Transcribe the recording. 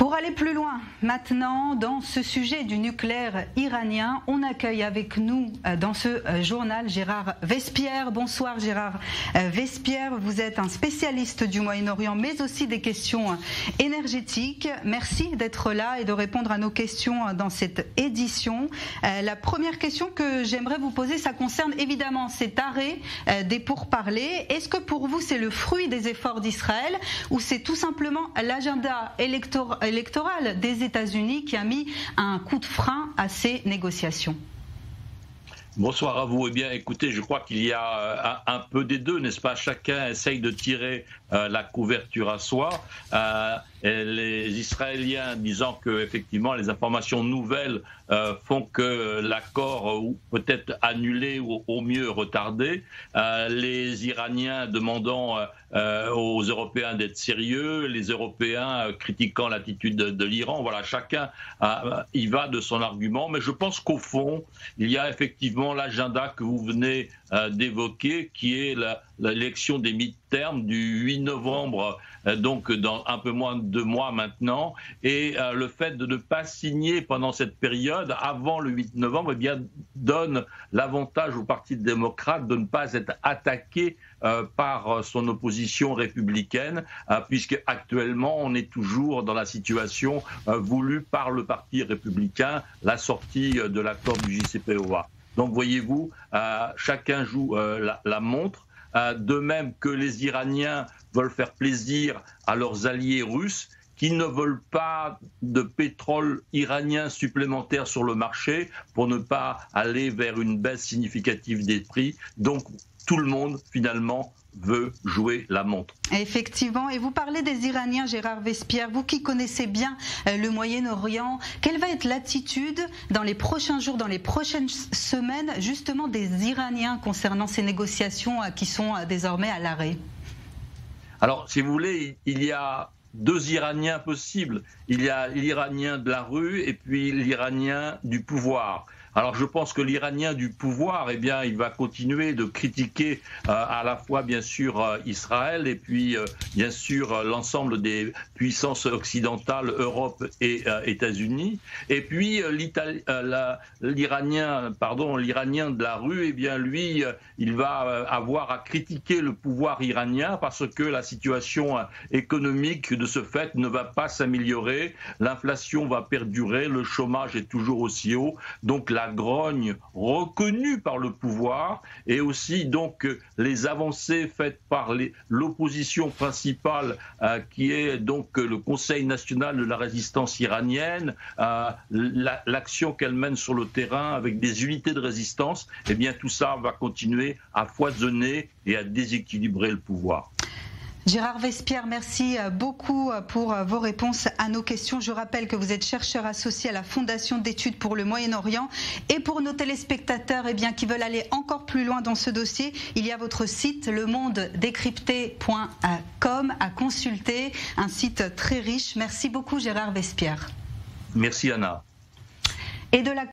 Pour aller plus loin, maintenant, dans ce sujet du nucléaire iranien, on accueille avec nous dans ce journal Gérard Vespierre. Bonsoir Gérard Vespierre, vous êtes un spécialiste du Moyen-Orient, mais aussi des questions énergétiques. Merci d'être là et de répondre à nos questions dans cette édition. La première question que j'aimerais vous poser, ça concerne évidemment cet arrêt des pourparlers. Est-ce que pour vous, c'est le fruit des efforts d'Israël ou c'est tout simplement l'agenda électoral des États-Unis qui a mis un coup de frein à ces négociations? Bonsoir à vous. Eh bien, écoutez, je crois qu'il y a un peu des deux, n'est-ce pas? Chacun essaye de tirer la couverture à soi. Les Israéliens disant que effectivement les informations nouvelles font que l'accord peut être annulé ou au mieux retardé. Les Iraniens demandant aux Européens d'être sérieux, les Européens critiquant l'attitude de l'Iran. Voilà, chacun y va de son argument. Mais je pense qu'au fond, il y a effectivement l'agenda que vous venez d'évoquer, qui est l'élection des mi-termes du 8 novembre, donc dans un peu moins de 2 mois maintenant, et le fait de ne pas signer pendant cette période, avant le 8 novembre, eh bien, donne l'avantage au Parti démocrate de ne pas être attaqué par son opposition républicaine, puisque actuellement on est toujours dans la situation voulue par le Parti républicain, la sortie de l'accord du JCPOA. Donc voyez-vous, chacun joue la montre, de même que les Iraniens veulent faire plaisir à leurs alliés russes, qui ne veulent pas de pétrole iranien supplémentaire sur le marché pour ne pas aller vers une baisse significative des prix. Donc tout le monde finalement veut jouer la montre. Effectivement, et vous parlez des Iraniens, Gérard Vespierre, vous qui connaissez bien le Moyen-Orient, quelle va être l'attitude dans les prochains jours, dans les prochaines semaines, justement des Iraniens concernant ces négociations qui sont désormais à l'arrêt? Alors, si vous voulez, il y a 2 Iraniens possibles. Il y a l'Iranien de la rue et puis l'Iranien du pouvoir. Alors je pense que l'Iranien du pouvoir, eh bien, il va continuer de critiquer à la fois bien sûr Israël et puis bien sûr l'ensemble des puissances occidentales, Europe et États-Unis. Et puis l'Iranien de la rue, eh bien lui, il va avoir à critiquer le pouvoir iranien parce que la situation économique de ce fait ne va pas s'améliorer, l'inflation va perdurer, le chômage est toujours aussi haut, donc la grogne reconnue par le pouvoir et aussi donc les avancées faites par l'opposition principale qui est donc le Conseil national de la résistance iranienne, l'action qu'elle mène sur le terrain avec des unités de résistance, eh bien tout ça va continuer à foisonner et à déséquilibrer le pouvoir. Gérard Vespierre, merci beaucoup pour vos réponses à nos questions. Je rappelle que vous êtes chercheur associé à la Fondation d'études pour le Moyen-Orient. Et pour nos téléspectateurs qui veulent aller encore plus loin dans ce dossier, il y a votre site lemondedécrypté.com à consulter, un site très riche. Merci beaucoup Gérard Vespierre. Merci Anna. Et de la